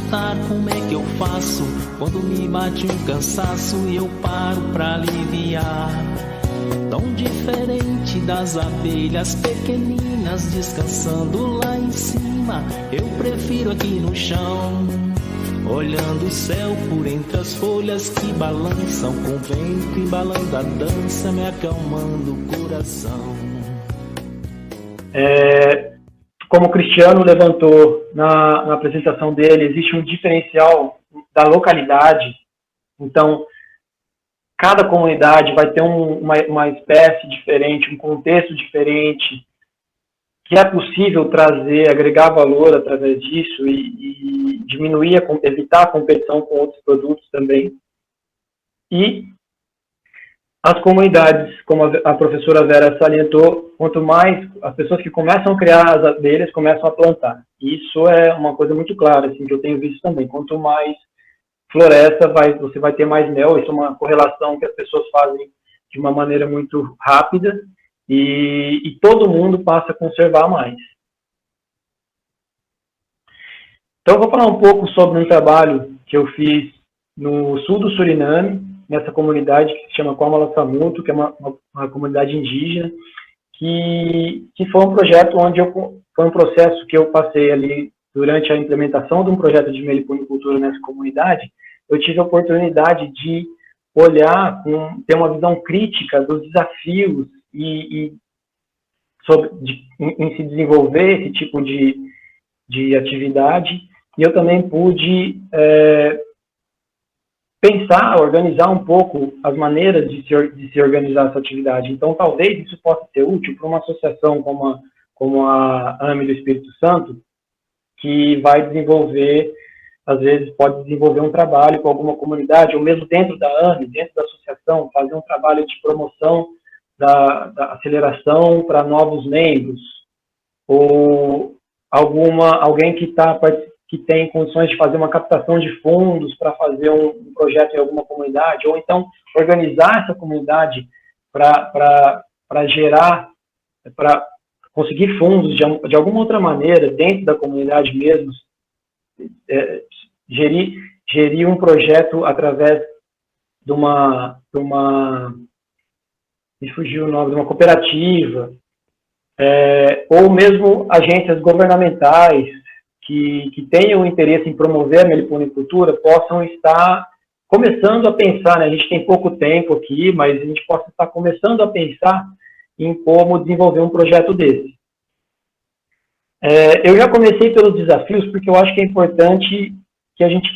perguntar como é que eu faço quando me bate um cansaço e eu paro pra aliviar. Tão diferente das abelhas pequeninas descansando lá em cima, eu prefiro aqui no chão, olhando o céu por entre as folhas que balançam, com o vento embalando a dança, me acalmando o coração. Como o Cristiano levantou na apresentação dele, existe um diferencial da localidade. Então, cada comunidade vai ter uma espécie diferente, um contexto diferente, que é possível trazer, agregar valor através disso e diminuir, evitar a competição com outros produtos também. E as comunidades, como a professora Vera salientou, quanto mais as pessoas que começam a criar as abelhas começam a plantar. Isso é uma coisa muito clara, assim, que eu tenho visto também. Quanto mais floresta, você vai ter mais mel. Isso é uma correlação que as pessoas fazem de uma maneira muito rápida e todo mundo passa a conservar mais. Então, eu vou falar um pouco sobre um trabalho que eu fiz no sul do Suriname, nessa comunidade que se chama Kwamala Samuto, que é uma comunidade indígena, que foi um projeto onde foi um processo que eu passei ali durante a implementação de um projeto de meliponicultura nessa comunidade. Eu tive a oportunidade de olhar, ter uma visão crítica dos desafios em se desenvolver esse tipo de atividade, e eu também pude pensar, organizar um pouco as maneiras de se organizar essa atividade. Então, talvez isso possa ser útil para uma associação como a AME do Espírito Santo, que vai desenvolver, às vezes pode desenvolver um trabalho com alguma comunidade, ou mesmo dentro da AME, dentro da associação, fazer um trabalho de promoção da aceleração para novos membros, ou alguém que tem condições de fazer uma captação de fundos para fazer um projeto em alguma comunidade, ou então organizar essa comunidade para conseguir fundos de alguma outra maneira, dentro da comunidade mesmo, gerir um projeto através de uma me fugiu o nome, de uma cooperativa, ou mesmo agências governamentais que tenham interesse em promover a meliponicultura possam estar começando a pensar, né? A gente tem pouco tempo aqui, mas a gente possa estar começando a pensar em como desenvolver um projeto desse. Eu já comecei pelos desafios, porque eu acho que é importante que a gente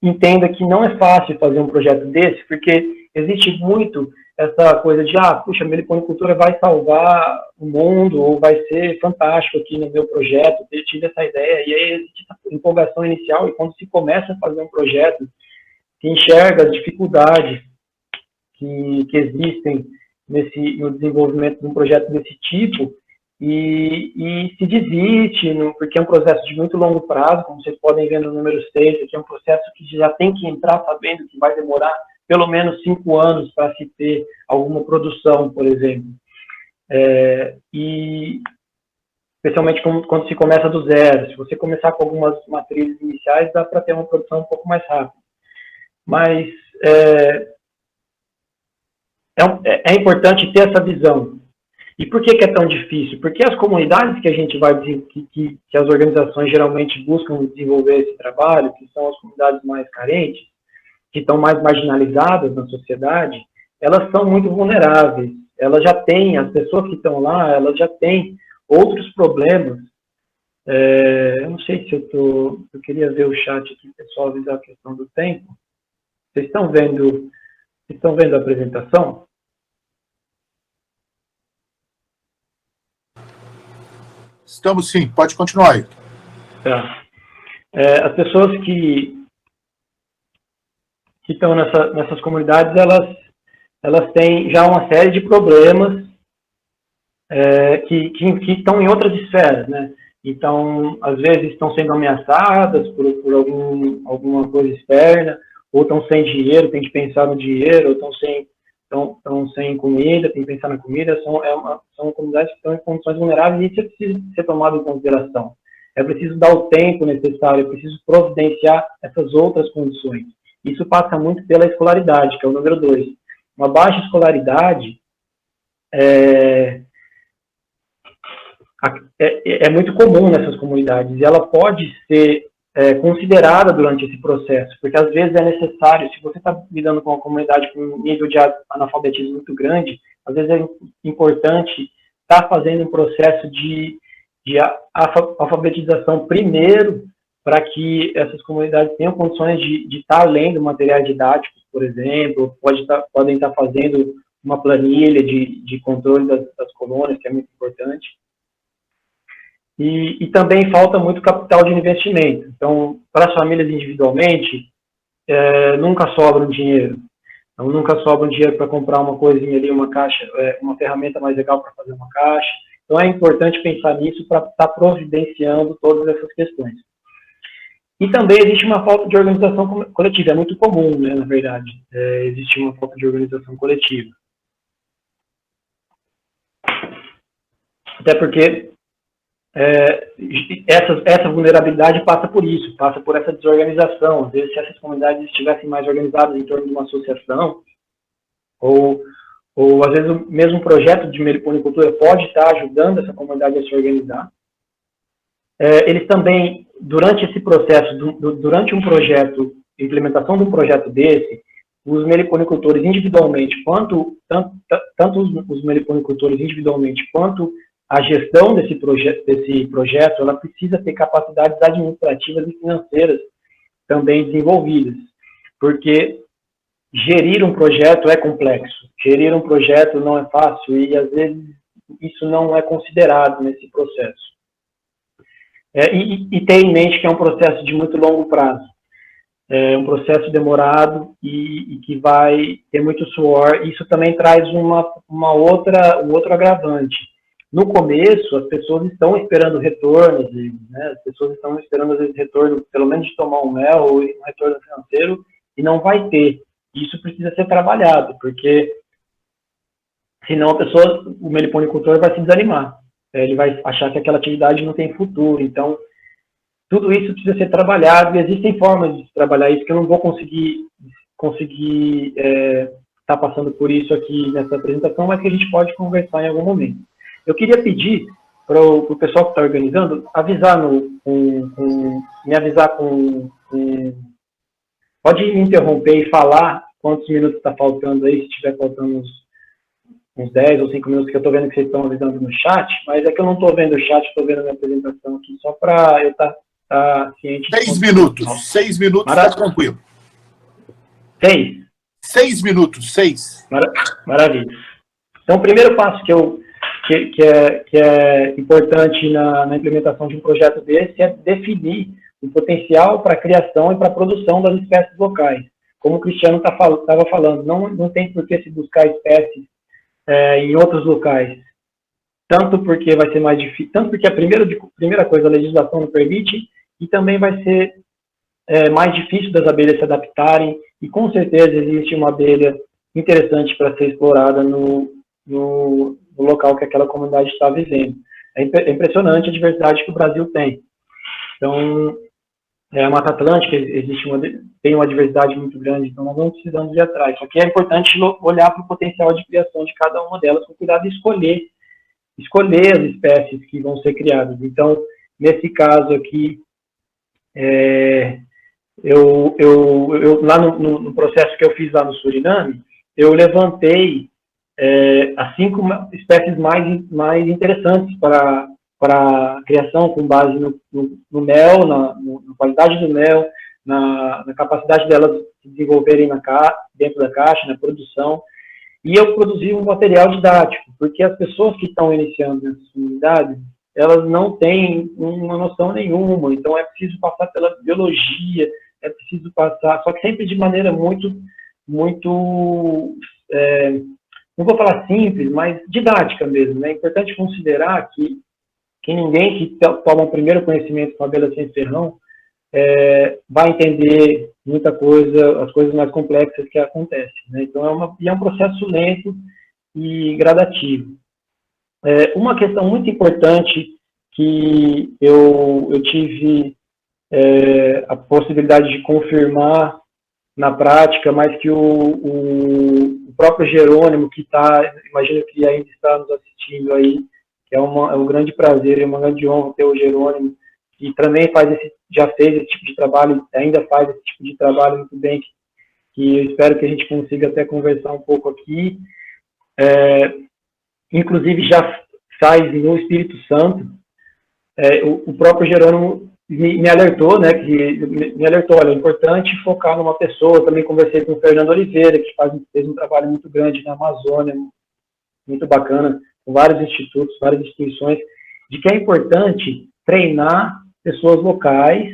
entenda que não é fácil fazer um projeto desse, porque existe muito essa coisa de, puxa, a meliponicultura vai salvar o mundo, ou vai ser fantástico aqui no meu projeto, eu tive essa ideia, e aí existe essa empolgação inicial, e quando se começa a fazer um projeto, se enxerga as dificuldades que existem no desenvolvimento de um projeto desse tipo, e se desiste, porque é um processo de muito longo prazo, como vocês podem ver no número 6, que é um processo que já tem que entrar sabendo que vai demorar pelo menos 5 anos para se ter alguma produção, por exemplo. E especialmente quando se começa do zero. Se você começar com algumas matrizes iniciais, dá para ter uma produção um pouco mais rápida. Mas é importante ter essa visão. E por que é tão difícil? Porque as comunidades que a gente que as organizações geralmente buscam desenvolver esse trabalho, que são as comunidades mais carentes, que estão mais marginalizadas na sociedade, elas são muito vulneráveis. Elas já têm, as pessoas que estão lá, elas já têm outros problemas. Eu não sei se eu queria ver o chat aqui, pessoal, avisar a questão do tempo. Vocês estão vendo a apresentação? Estamos sim, pode continuar aí. Tá. As pessoas que estão nessas comunidades, elas têm já uma série de problemas que estão em outras esferas, né? Então, às vezes estão sendo ameaçadas por alguma coisa externa, ou estão sem dinheiro, tem que pensar no dinheiro, ou estão sem comida, tem que pensar na comida. São comunidades que estão em condições vulneráveis, e isso precisa ser tomado em consideração. é preciso dar o tempo necessário, é preciso providenciar essas outras condições. Isso passa muito pela escolaridade, que é o número 2. Uma baixa escolaridade é muito comum nessas comunidades, e ela pode ser considerada durante esse processo, porque às vezes é necessário, se você está lidando com uma comunidade com um nível de analfabetismo muito grande, às vezes é importante estar fazendo um processo de alfabetização primeiro, para que essas comunidades tenham condições de estar lendo materiais didáticos, por exemplo, podem estar fazendo uma planilha de controle das colônias, que é muito importante. E também falta muito capital de investimento. Então, para as famílias individualmente, nunca sobra um dinheiro. Então, nunca sobra um dinheiro para comprar uma coisinha ali, uma caixa, uma ferramenta mais legal para fazer uma caixa. Então, é importante pensar nisso para estar providenciando todas essas questões. E também existe uma falta de organização coletiva. É muito comum, né, na verdade, existe uma falta de organização coletiva. Até porque essa vulnerabilidade passa por isso, passa por essa desorganização. Às vezes, se essas comunidades estivessem mais organizadas em torno de uma associação, ou às vezes o mesmo projeto de meliponicultura pode estar ajudando essa comunidade a se organizar. Eles também, durante esse processo, durante um projeto, implementação de um projeto desse, os meliponicultores individualmente, tanto os meliponicultores individualmente quanto a gestão desse projeto, ela precisa ter capacidades administrativas e financeiras também desenvolvidas, porque gerir um projeto é complexo, gerir um projeto não é fácil e, às vezes, isso não é considerado nesse processo. E ter em mente que é um processo de muito longo prazo, é um processo demorado e que vai ter muito suor. Isso também traz um outro agravante. No começo, as pessoas estão esperando retorno, né? As pessoas estão esperando, às vezes, retorno, pelo menos de tomar um mel ou um retorno financeiro, e não vai ter. Isso precisa ser trabalhado, porque senão o meliponicultor vai se desanimar. Ele vai achar que aquela atividade não tem futuro. Então, tudo isso precisa ser trabalhado, e existem formas de trabalhar isso, que eu não vou conseguir estar passando por isso aqui nessa apresentação, mas que a gente pode conversar em algum momento. Eu queria pedir para o pessoal que está organizando, me avisar pode me interromper e falar quantos minutos está faltando aí, se estiver faltando uns 10 ou 5 minutos, que eu estou vendo que vocês estão avisando no chat, mas é que eu não estou vendo o chat, estou vendo a minha apresentação aqui, só para eu estar ciente. 6 minutos, 6 minutos, está tranquilo. 6 minutos, 6. Maravilha. Então, o primeiro passo que é importante na implementação de um projeto desse é definir o potencial para a criação e para a produção das espécies locais. Como o Cristiano estava falando, não tem por que se buscar espécies em outros locais, tanto porque vai ser mais difícil, tanto porque a primeira coisa, a legislação não permite, e também vai ser mais difícil das abelhas se adaptarem, e com certeza existe uma abelha interessante para ser explorada no local que aquela comunidade está vivendo. É impressionante a diversidade que o Brasil tem. Então, a Mata Atlântica tem uma diversidade muito grande, então nós vamos precisando de ir atrás. Só que é importante olhar para o potencial de criação de cada uma delas, com cuidado de escolher as espécies que vão ser criadas. Então, nesse caso aqui, lá no processo que eu fiz lá no Suriname, eu levantei as 5 espécies mais interessantes para a criação, com base no mel, na qualidade do mel, na capacidade delas se desenvolverem dentro da caixa, na produção. E eu produzi um material didático, porque as pessoas que estão iniciando nessas comunidades, elas não têm uma noção nenhuma, então é preciso passar pela biologia, é preciso passar, só que sempre de maneira muito, não vou falar simples, mas didática mesmo, né? É importante considerar que ninguém que toma o primeiro conhecimento com a abelha sem ferrão vai entender muita coisa, as coisas mais complexas que acontecem, né? Então, é um processo lento e gradativo. Uma questão muito importante que eu tive a possibilidade de confirmar na prática, mas que o próprio Jerônimo, que está, imagino que ainda está nos assistindo aí, que é um grande prazer e uma grande honra ter o Jerônimo, que também já fez esse tipo de trabalho, ainda faz esse tipo de trabalho muito bem, que eu espero que a gente consiga até conversar um pouco aqui. Inclusive já faz no Espírito Santo. O próprio Jerônimo me alertou, né, olha, é importante focar numa pessoa. Eu também conversei com o Fernando Oliveira, que fez um trabalho muito grande na Amazônia, muito bacana, com vários institutos, várias instituições, de que é importante treinar pessoas locais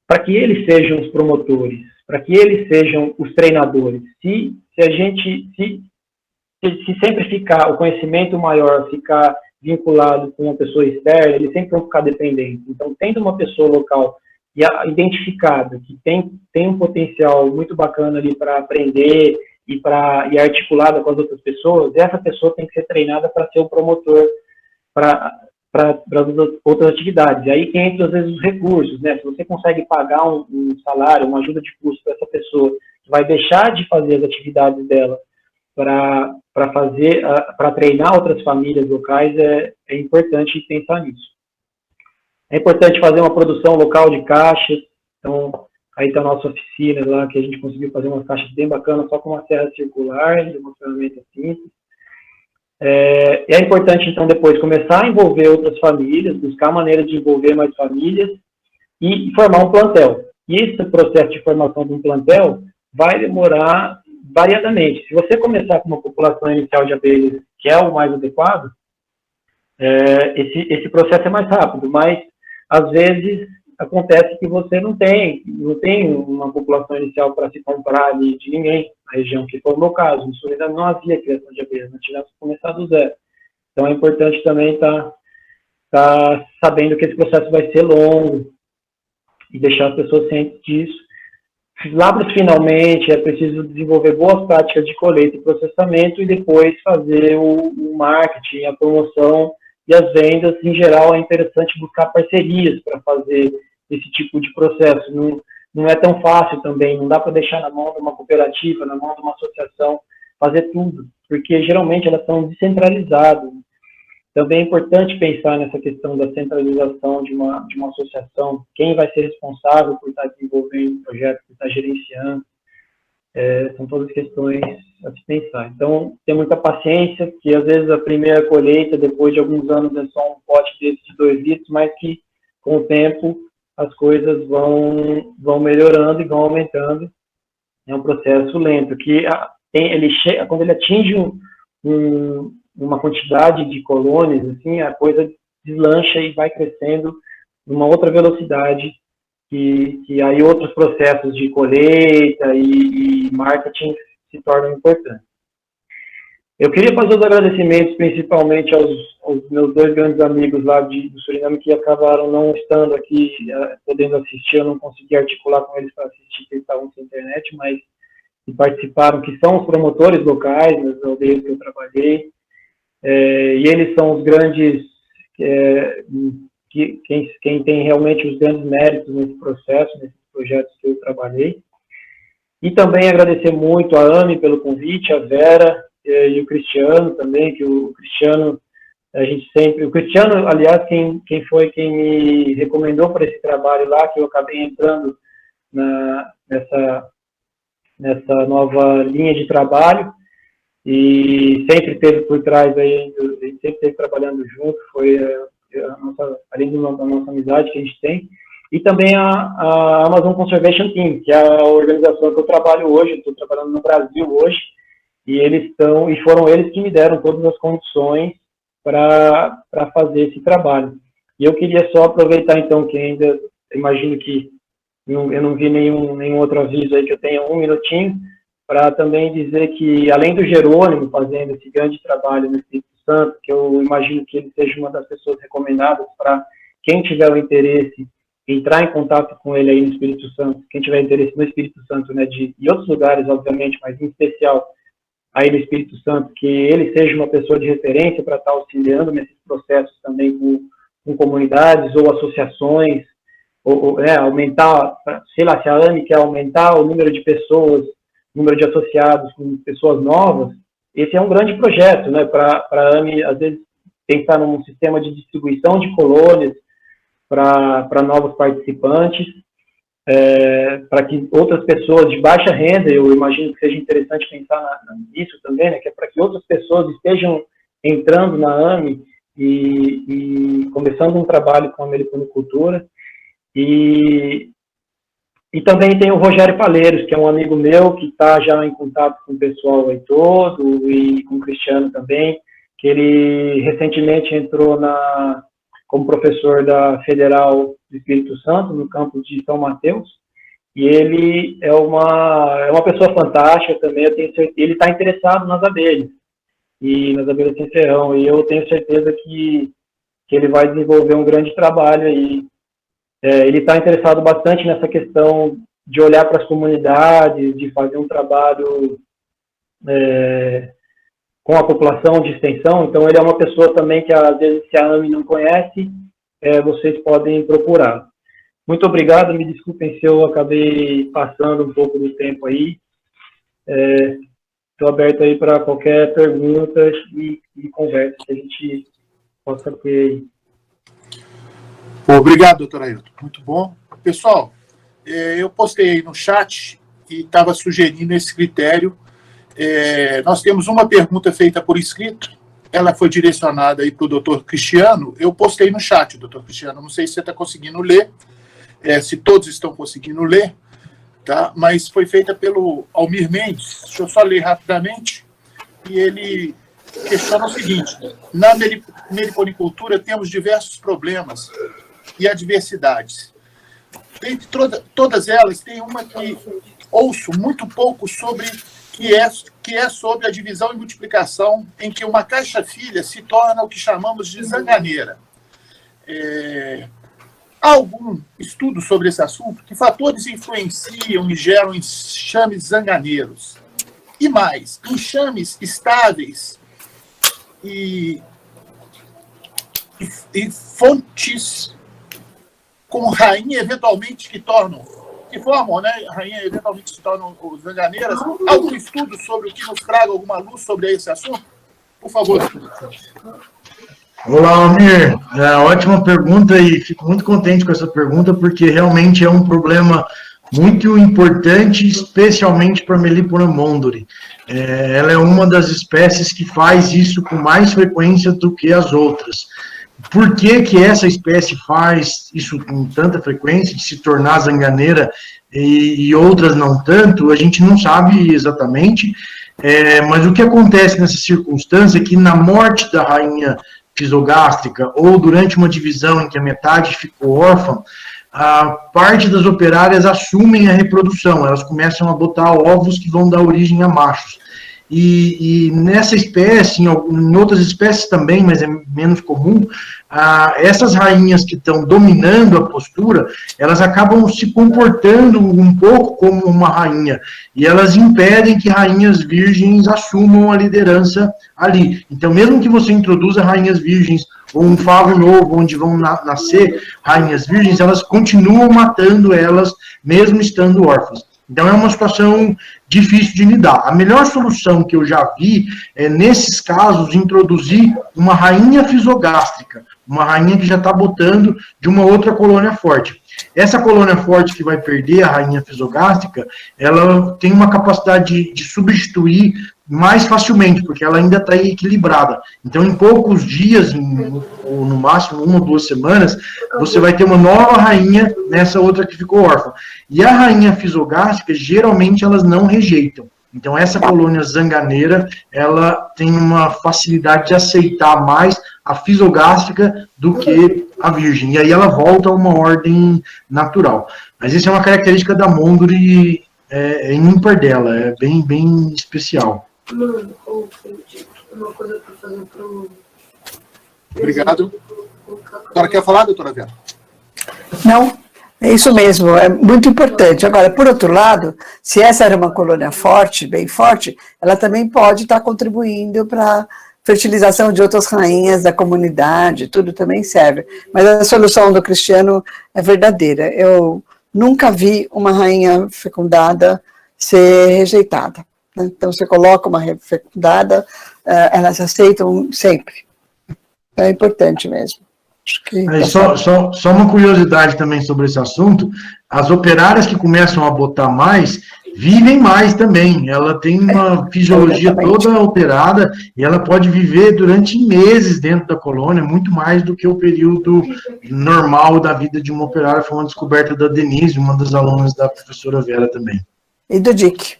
para que eles sejam os promotores, para que eles sejam os treinadores. Se sempre ficar, o conhecimento maior ficar vinculado com uma pessoa externa, eles sempre vão ficar dependentes. Então, tendo uma pessoa local identificada, que tem um potencial muito bacana ali para aprender e articulada com as outras pessoas, essa pessoa tem que ser treinada para ser o promotor para outras atividades. E aí que entra, às vezes, os recursos, né? Se você consegue pagar um salário, uma ajuda de custo para essa pessoa, que vai deixar de fazer as atividades dela para treinar outras famílias locais, é importante pensar nisso. É importante fazer uma produção local de caixas. Então, aí está a nossa oficina lá, que a gente conseguiu fazer umas caixas bem bacanas, só com uma serra circular, de uma ferramenta simples. É importante, então, depois começar a envolver outras famílias, buscar maneiras de envolver mais famílias e formar um plantel. E esse processo de formação de um plantel vai demorar variadamente. Se você começar com uma população inicial de abelhas, que é o mais adequado, esse processo é mais rápido, mas, às vezes, acontece que você não tem uma população inicial para se comprar ali de ninguém na região, que foi o meu caso. No Suriname não havia criação de abelhas, nós tivemos que começar do zero. Então, é importante também estar sabendo que esse processo vai ser longo e deixar as pessoas cientes disso. Lá para finalmente, é preciso desenvolver boas práticas de colheita e processamento e depois fazer o marketing, a promoção e as vendas. Em geral, é interessante buscar parcerias para fazer esse tipo de processo. Não é tão fácil também, não dá para deixar na mão de uma cooperativa, na mão de uma associação, fazer tudo, porque geralmente elas são descentralizadas. Também é importante pensar nessa questão da centralização de uma associação, quem vai ser responsável por estar desenvolvendo o projeto, por estar gerenciando, são todas questões a se pensar. Então, ter muita paciência, que às vezes a primeira colheita, depois de alguns anos, é só um pote desse de 2 litros, mas que com o tempo as coisas vão melhorando e vão aumentando. É um processo lento, que quando ele atinge uma quantidade de colônias, assim, a coisa deslancha e vai crescendo numa outra velocidade, que aí outros processos de colheita e marketing se tornam importantes. Eu queria fazer os agradecimentos principalmente aos meus 2 grandes amigos lá do Suriname, que acabaram não estando aqui, podendo assistir. Eu não consegui articular com eles para assistir, porque eles estavam sem internet, mas que participaram, que são os promotores locais nas aldeias que eu trabalhei. E eles são os grandes, quem tem realmente os grandes méritos nesse processo, nesses projetos que eu trabalhei. E também agradecer muito a Ami pelo convite, a Vera e o Cristiano também, que o Cristiano, o Cristiano, aliás, quem me recomendou para esse trabalho lá, que eu acabei entrando nessa nova linha de trabalho, e sempre esteve por trás aí, sempre esteve trabalhando junto, foi além da nossa amizade que a gente tem, e também a Amazon Conservation Team, que é a organização que eu trabalho hoje. Eu estou trabalhando no Brasil hoje, e foram eles que me deram todas as condições para fazer esse trabalho. E eu queria só aproveitar, então, que ainda, imagino que eu não vi nenhum outro aviso aí, que eu tenha 1 minutinho, para também dizer que, além do Jerônimo fazendo esse grande trabalho no Espírito Santo, que eu imagino que ele seja uma das pessoas recomendadas para quem tiver o interesse, entrar em contato com ele aí no Espírito Santo, quem tiver interesse no Espírito Santo, né, e outros lugares, obviamente, mas em especial aí no Espírito Santo, que ele seja uma pessoa de referência para estar auxiliando nesses processos também com com comunidades ou associações, ou aumentar, sei lá, se a AME quer aumentar o número de pessoas, número de associados com pessoas novas, esse é um grande projeto, né, para a AME, às vezes, pensar num sistema de distribuição de colônias para novos participantes, para que outras pessoas de baixa renda, eu imagino que seja interessante pensar nisso também, né, que é para que outras pessoas estejam entrando na AME e começando um trabalho com a meliponicultura. E também tem o Rogério Paleiros, que é um amigo meu, que está já em contato com o pessoal aí todo, e com o Cristiano também, que ele recentemente entrou como professor da Federal do Espírito Santo, no campus de São Mateus, e ele é uma pessoa fantástica também, eu tenho certeza, ele está interessado nas abelhas, e nas abelhas sem ferrão, e eu tenho certeza que ele vai desenvolver um grande trabalho aí. Ele está interessado bastante nessa questão de olhar para as comunidades, de fazer um trabalho com a população de extensão. Então, ele é uma pessoa também que, às vezes, se a AME não conhece, vocês podem procurar. Muito obrigado, me desculpem se eu acabei passando um pouco do tempo aí. Estou aberto aí para qualquer pergunta e conversa que a gente possa ter aí. Obrigado, doutor Ailton. Muito bom. Pessoal, eu postei aí no chat e estava sugerindo esse critério. Nós temos uma pergunta feita por escrito, ela foi direcionada aí para o doutor Cristiano. Eu postei no chat, doutor Cristiano, não sei se você está conseguindo ler, se todos estão conseguindo ler, tá? Mas foi feita pelo Almir Mendes, deixa eu só ler rapidamente, e ele questiona o seguinte: na meliponicultura temos diversos problemas e adversidades. Dentre todas elas, tem uma que ouço muito pouco sobre, que é sobre a divisão e multiplicação, em que uma caixa-filha se torna o que chamamos de zanganeira. Há algum estudo sobre esse assunto? Que fatores influenciam e geram enxames zanganeiros? E mais, enxames estáveis e fontes com rainha eventualmente que formam, né? Rainha eventualmente se tornam os zanganeiras. Algum estudo sobre o que nos traga alguma luz sobre esse assunto? Por favor. Olá, Almir. Ótima pergunta e fico muito contente com essa pergunta, porque realmente é um problema muito importante, especialmente para a Melipona mondori. Ela é uma das espécies que faz isso com mais frequência do que as outras. Por que essa espécie faz isso com tanta frequência, de se tornar zanganeira e outras não tanto, a gente não sabe exatamente, mas o que acontece nessa circunstância é que na morte da rainha fisogástrica ou durante uma divisão em que a metade ficou órfã, a parte das operárias assumem a reprodução, elas começam a botar ovos que vão dar origem a machos. E nessa espécie, em outras espécies também, mas é menos comum, essas rainhas que estão dominando a postura, elas acabam se comportando um pouco como uma rainha, e elas impedem que rainhas virgens assumam a liderança ali. Então, mesmo que você introduza rainhas virgens, ou um favo novo, onde vão nascer rainhas virgens, elas continuam matando elas, mesmo estando órfãs. Então, é uma situação difícil de lidar. A melhor solução que eu já vi é, nesses casos, introduzir uma rainha fisogástrica, uma rainha que já está botando de uma outra colônia forte. Essa colônia forte que vai perder a rainha fisogástrica, ela tem uma capacidade de substituir mais facilmente, porque ela ainda está equilibrada. Então, em poucos dias, ou no máximo 1 ou 2 semanas, você vai ter uma nova rainha nessa outra que ficou órfã. E a rainha fisogástrica, geralmente, elas não rejeitam. Então, essa colônia zanganeira, ela tem uma facilidade de aceitar mais a fisogástrica do que a virgem. E aí ela volta a uma ordem natural. Mas isso é uma característica da mondori ímpar dela, é bem especial. Mano, uma coisa para fazer pro... Obrigado. A senhora quer falar, doutora Vera? Não, é isso mesmo, é muito importante. Agora, por outro lado, se essa era uma colônia forte, bem forte, ela também pode estar contribuindo para fertilização de outras rainhas da comunidade, tudo também serve. Mas a solução do Cristiano é verdadeira. Eu nunca vi uma rainha fecundada ser rejeitada, né? Então, você coloca uma fecundada, elas aceitam sempre. É importante mesmo. Acho que só uma curiosidade também sobre esse assunto, as operárias que começam a botar mais, vivem mais também, ela tem uma fisiologia toda alterada, e ela pode viver durante meses dentro da colônia, muito mais do que o período normal da vida de uma operária. Foi uma descoberta da Denise, uma das alunas da professora Vera também. E do Dick.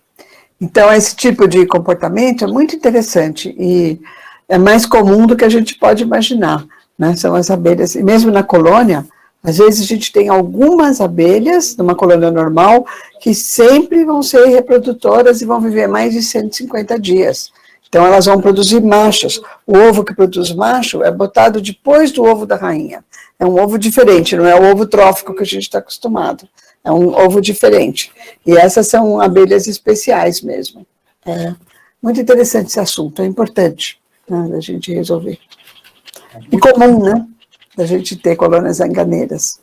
Então, esse tipo de comportamento é muito interessante, e é mais comum do que a gente pode imaginar, né? São as abelhas, e mesmo na colônia, às vezes a gente tem algumas abelhas, numa colônia normal, que sempre vão ser reprodutoras e vão viver mais de 150 dias. Então, elas vão produzir machos. O ovo que produz macho é botado depois do ovo da rainha. É um ovo diferente, não é o ovo trófico que a gente está acostumado. É um ovo diferente. E essas são abelhas especiais mesmo. É muito interessante esse assunto, é importante, né, da gente resolver. E comum, né? Da gente ter colônias zanganeiras.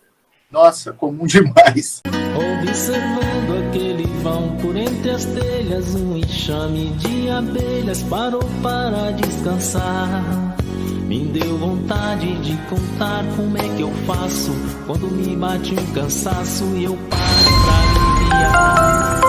Nossa, comum demais. Observando aquele vão por entre as telhas, um enxame de abelhas parou para descansar. Me deu vontade de contar como é que eu faço quando me bate um cansaço e eu paro pra aliviar.